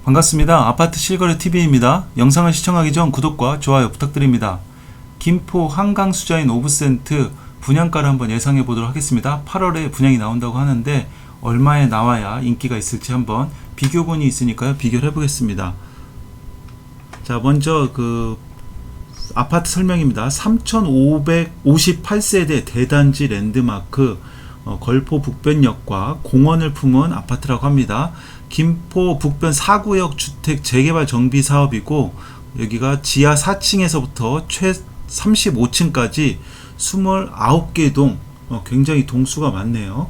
반갑습니다. 아파트 실거래TV입니다. 영상을 시청하기 전 구독과 좋아요 부탁드립니다. 김포 한강수자인 오브센트 분양가를 한번 예상해 보도록 하겠습니다. 8월에 분양이 나온다고 하는데 얼마에 나와야 인기가 있을지 한번 비교본이 있으니까요. 비교를 해보겠습니다. 자, 먼저 아파트 설명입니다. 3,558세대 대단지 랜드마크 걸포 북변역과 공원을 품은 아파트라고 합니다. 김포 북변 4구역 주택 재개발 정비 사업이고, 여기가 지하 4층에서부터 최 35층까지 29개 동, 굉장히 동수가 많네요.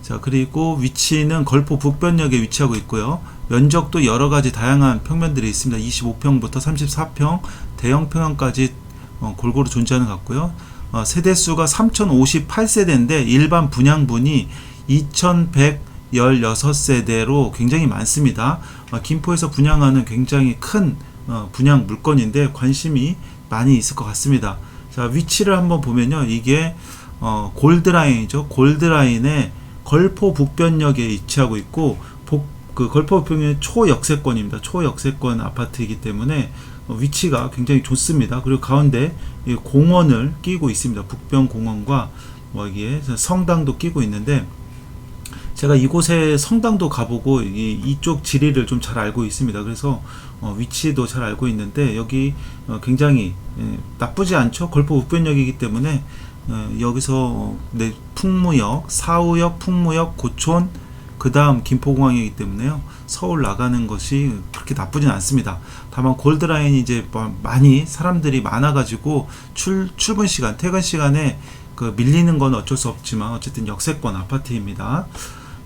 자, 그리고 위치는 걸포 북변역에 위치하고 있고요. 면적도 여러가지 다양한 평면들이 있습니다. 25평부터 34평, 대형 평형까지 골고루 존재하는 것 같고요. 세대수가 3058세대인데 일반 분양분이 2116세대로 굉장히 많습니다. 김포에서 분양하는 굉장히 큰 분양 물건인데 관심이 많이 있을 것 같습니다. 자, 위치를 한번 보면요. 이게 골드라인이죠. 골드라인에 걸포 북변역에 위치하고 있고, 걸포 북변역은 초역세권입니다. 초역세권 아파트이기 때문에 위치가 굉장히 좋습니다. 그리고 가운데 공원을 끼고 있습니다. 북변 공원과 여기에 성당도 끼고 있는데, 제가 이곳에 성당도 가보고 이쪽 지리를 좀 잘 알고 있습니다. 그래서 위치도 잘 알고 있는데, 여기 굉장히 나쁘지 않죠. 걸포 북변역이기 때문에 여기서 풍무역, 사후역, 풍무역, 고촌, 그 다음 김포공항이기 때문에요. 서울 나가는 것이 그렇게 나쁘진 않습니다. 다만 골드라인이 이제 많이 사람들이 많아가지고 출근 시간, 퇴근 시간에 밀리는 건 어쩔 수 없지만 어쨌든 역세권 아파트입니다.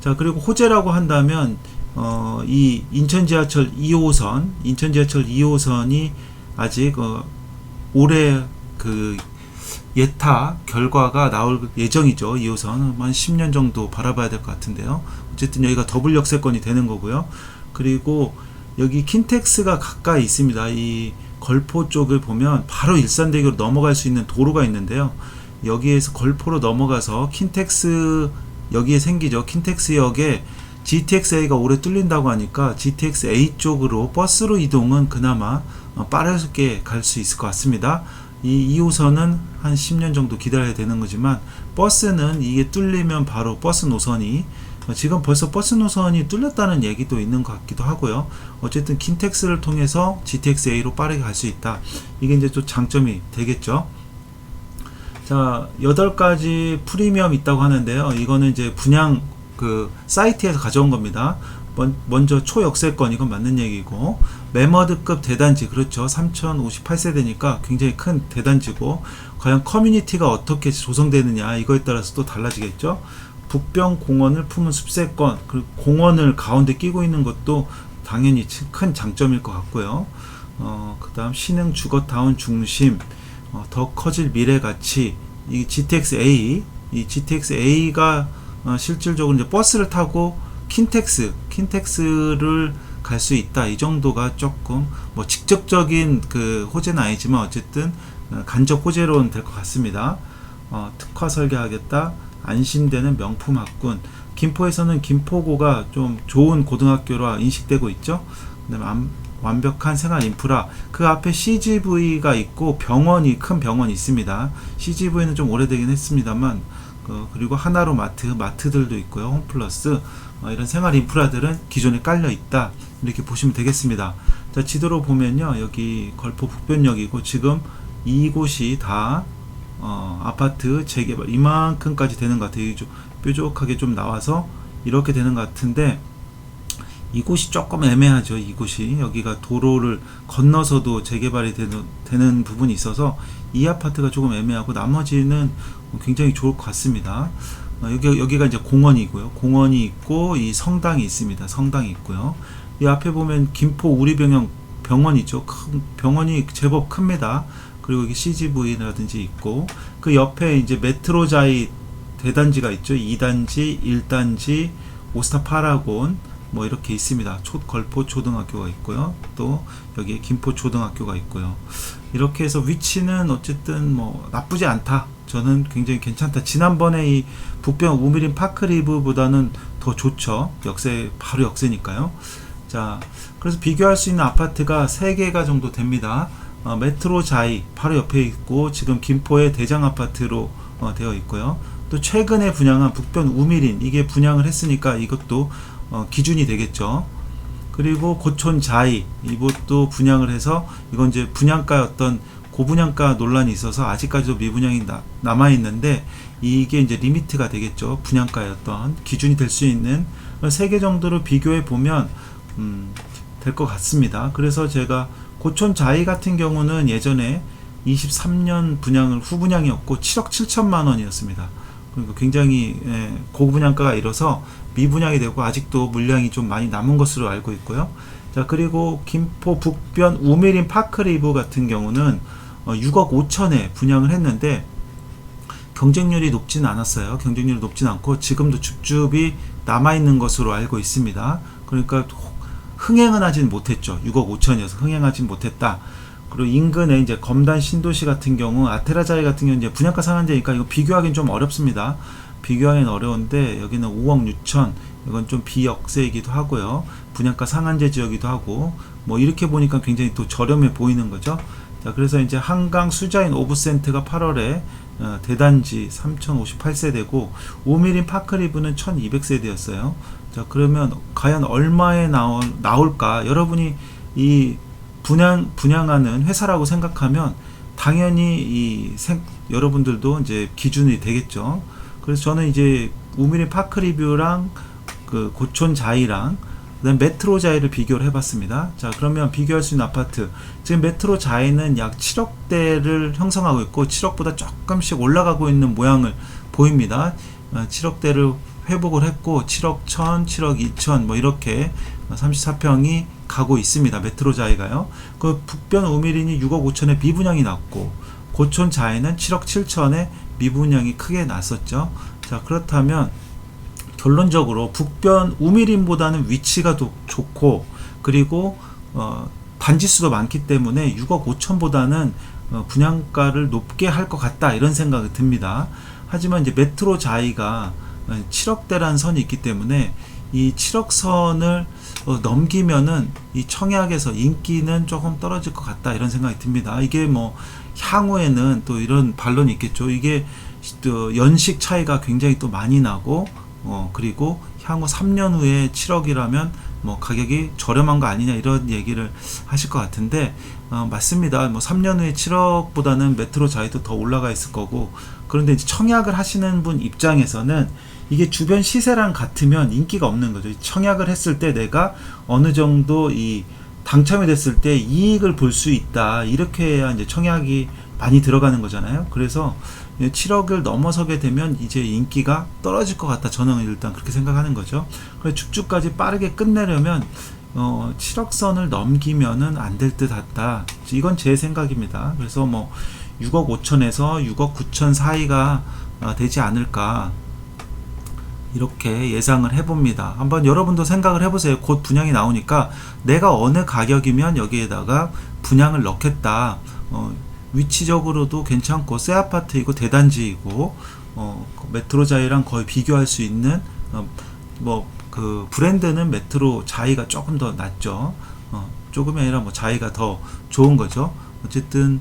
자, 그리고 호재라고 한다면 이 인천 지하철 2호선이 아직 올해 예타 결과가 나올 예정이죠. 2호선 한 10년 정도 바라봐야 될 것 같은데요. 어쨌든 여기가 더블 역세권이 되는 거고요. 그리고 여기 킨텍스가 가까이 있습니다. 이 걸포 쪽을 보면 바로 일산대교로 넘어갈 수 있는 도로가 있는데요. 여기에서 걸포로 넘어가서 킨텍스, 여기에 생기죠. 킨텍스역에 GTX-A가 오래 뚫린다고 하니까 GTX-A 쪽으로 버스로 이동은 그나마 빠르게 갈 수 있을 것 같습니다. 이 2호선은 한 10년 정도 기다려야 되는 거지만, 버스는 이게 뚫리면 바로 버스 노선이, 지금 벌써 버스 노선이 뚫렸다는 얘기도 있는 것 같기도 하고요. 어쨌든 킨텍스를 통해서 GTX-A로 빠르게 갈 수 있다. 이게 이제 또 장점이 되겠죠. 자, 8가지 프리미엄 있다고 하는데요. 이거는 이제 분양 사이트에서 가져온 겁니다. 먼저 초역세권, 이건 맞는 얘기고, 매머드급 대단지, 그렇죠. 3058세대니까 굉장히 큰 대단지고, 과연 커뮤니티가 어떻게 조성되느냐, 이거에 따라서 또 달라지겠죠. 북변 공원을 품은 숲세권, 그리고 공원을 가운데 끼고 있는 것도 당연히 큰 장점일 것 같고요. 그 다음 신흥 주거타운 중심, 더 커질 미래 가치, 이 GTX-A가 실질적으로 이제 버스를 타고 킨텍스를 갈 수 있다. 이 정도가 조금 직접적인 호재는 아니지만 어쨌든 간접 호재로는 될 것 같습니다. 특화 설계하겠다. 안심되는 명품 학군. 김포에서는 김포고가 좀 좋은 고등학교로 인식되고 있죠. 그다음에 완벽한 생활 인프라, 그 앞에 CGV가 있고 큰 병원이 있습니다. CGV는 좀 오래되긴 했습니다만, 그리고 하나로 마트들도 있고요. 홈플러스, 이런 생활 인프라들은 기존에 깔려 있다. 이렇게 보시면 되겠습니다. 자, 지도로 보면요. 여기 걸포 북변역이고, 지금 이곳이 다 아파트 재개발 이만큼까지 되는 것 같아요. 뾰족하게 좀 나와서 이렇게 되는 것 같은데, 이곳이 조금 애매하죠. 이곳이 여기가 도로를 건너서도 재개발이 되는 부분이 있어서 이 아파트가 조금 애매하고, 나머지는 굉장히 좋을 것 같습니다. 여기가 이제 공원이고요. 공원이 있고 이 성당이 있습니다. 성당이 있고요. 이 앞에 보면 김포 우리병원이죠. 병원이 제법 큽니다. 그리고 여기 CGV라든지 있고, 그 옆에 이제 메트로자이 대단지가 있죠. 2단지, 1단지, 오스타 파라곤 이렇게 있습니다. 걸포 초등학교가 있고요. 또 여기 김포 초등학교가 있고요. 이렇게 해서 위치는 어쨌든 나쁘지 않다. 저는 굉장히 괜찮다. 지난번에 이 북변 우미린 파크리브보다는 더 좋죠. 바로 역세니까요. 자, 그래서 비교할 수 있는 아파트가 3개가 정도 됩니다. 메트로 자이 바로 옆에 있고 지금 김포의 대장 아파트로 되어 있고요. 또 최근에 분양한 북변 우미린, 이게 분양을 했으니까 이것도 기준이 되겠죠. 그리고 고촌 자이, 이것도 분양을 해서 이건 이제 분양가 어떤 고분양가 논란이 있어서 아직까지도 미분양이 남아 있는데 이게 이제 리미트가 되겠죠. 분양가의 어떤 기준이 될 수 있는 3개 정도로 비교해 보면 될 것 같습니다. 그래서 제가 고촌 자이 같은 경우는 예전에 23년 분양을 후분양이었고 7억 7천만 원이었습니다. 그러니까 굉장히 고분양가가 이뤄서 미분양이 되고 아직도 물량이 좀 많이 남은 것으로 알고 있고요. 자, 그리고 김포 북변 우미린 파크리브 같은 경우는 6억 5천에 분양을 했는데 경쟁률이 높진 않았어요. 경쟁률이 높진 않고 지금도 줍줍이 남아있는 것으로 알고 있습니다. 그러니까 흥행은 하진 못했죠. 6억 5천이어서 흥행하진 못했다. 그리고 인근에 이제 검단 신도시 같은 경우, 아테라자이 같은 경우 이제 분양가 상한제니까 이거 비교하기는 좀 어렵습니다. 비교하기는 어려운데 여기는 5억 6천, 이건 좀 비역세이기도 하고요. 분양가 상한제 지역이기도 하고, 뭐 이렇게 보니까 굉장히 또 저렴해 보이는 거죠. 자, 그래서 이제 한강 수자인 오브센트가 8월에 대단지 3058세대고 오미린 파크리브는 1200세대였어요. 자, 그러면 과연 얼마에 나올까? 여러분이 이 분양하는 회사라고 생각하면 당연히 여러분들도 이제 기준이 되겠죠. 그래서 저는 이제 우미린 파크리뷰랑 그 고촌 자이랑 그다음 메트로 자이를 비교를 해봤습니다. 자, 그러면 비교할 수 있는 아파트, 지금 메트로 자이는 약 7억대를 형성하고 있고 7억보다 조금씩 올라가고 있는 모양을 보입니다. 7억대를 회복을 했고 7억 1000, 7억 2000 뭐 이렇게 34평이 가고 있습니다. 메트로 자이가요. 그 북변 우미린이 6억 5천에 미분양이 났고 고촌 자이는 7억 7천에 미분양이 크게 났었죠. 자, 그렇다면 결론적으로 북변 우미린보다는 위치가 더 좋고 그리고 단지수도 많기 때문에 6억 5천보다는 분양가를 높게 할 것 같다, 이런 생각이 듭니다. 하지만 이제 메트로 자이가 7억대라는 선이 있기 때문에 이 7억 선을 넘기면은 이 청약에서 인기는 조금 떨어질 것 같다, 이런 생각이 듭니다. 이게 뭐 향후에는 또 이런 반론이 있겠죠. 이게 또 연식 차이가 굉장히 또 많이 나고 그리고 향후 3년 후에 7억이라면 뭐 가격이 저렴한 거 아니냐, 이런 얘기를 하실 것 같은데 맞습니다. 뭐 3년 후에 7억보다는 메트로 자이도 더 올라가 있을 거고, 그런데 이제 청약을 하시는 분 입장에서는 이게 주변 시세랑 같으면 인기가 없는 거죠. 청약을 했을 때 내가 어느 정도 이 당첨이 됐을 때 이익을 볼 수 있다, 이렇게 해야 이제 청약이 많이 들어가는 거잖아요. 그래서 7억을 넘어서게 되면 이제 인기가 떨어질 것 같다, 저는 일단 그렇게 생각하는 거죠. 그래서 줍줍까지 빠르게 끝내려면 7억 선을 넘기면은 안 될 듯 같다, 이건 제 생각입니다. 그래서 뭐 6억 5천에서 6억 9천 사이가 되지 않을까, 이렇게 예상을 해봅니다. 한번 여러분도 생각을 해보세요. 곧 분양이 나오니까 내가 어느 가격이면 여기에다가 분양을 넣겠다. 위치적으로도 괜찮고 새 아파트이고 대단지이고 메트로 자이랑 거의 비교할 수 있는 그 브랜드는 메트로 자이가 조금 더 낫죠. 조금이 아니라 뭐 자이가 더 좋은 거죠. 어쨌든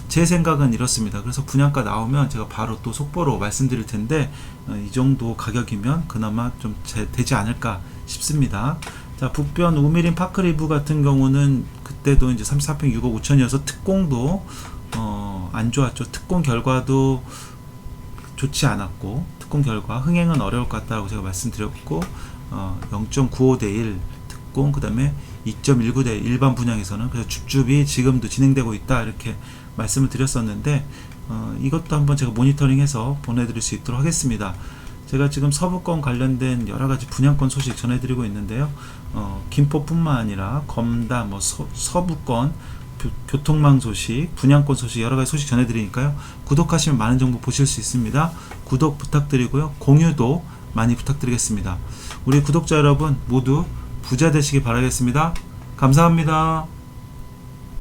제 생각은 이렇습니다. 그래서 분양가 나오면 제가 바로 또 속보로 말씀드릴 텐데 이 정도 가격이면 그나마 좀 되지 않을까 싶습니다. 자, 북변 우미린 파크리브 같은 경우는 그때도 이제 34평 6억 5천이어서 특공도 안 좋았죠. 특공 결과도 좋지 않았고, 특공 결과 흥행은 어려울 것 같다고 제가 말씀드렸고 0.95 대 1 특공, 그 다음에 2.19 대 일반 분양에서는, 그래서 줍줍이 지금도 진행되고 있다, 이렇게 말씀을 드렸었는데 이것도 한번 제가 모니터링해서 보내드릴 수 있도록 하겠습니다. 제가 지금 서부권 관련된 여러가지 분양권 소식 전해드리고 있는데요. 김포뿐만 아니라 검단, 뭐 서부권 교통망 소식, 분양권 소식, 여러가지 소식 전해드리니까요. 구독하시면 많은 정보 보실 수 있습니다. 구독 부탁드리고요. 공유도 많이 부탁드리겠습니다. 우리 구독자 여러분 모두 부자 되시기 바라겠습니다. 감사합니다.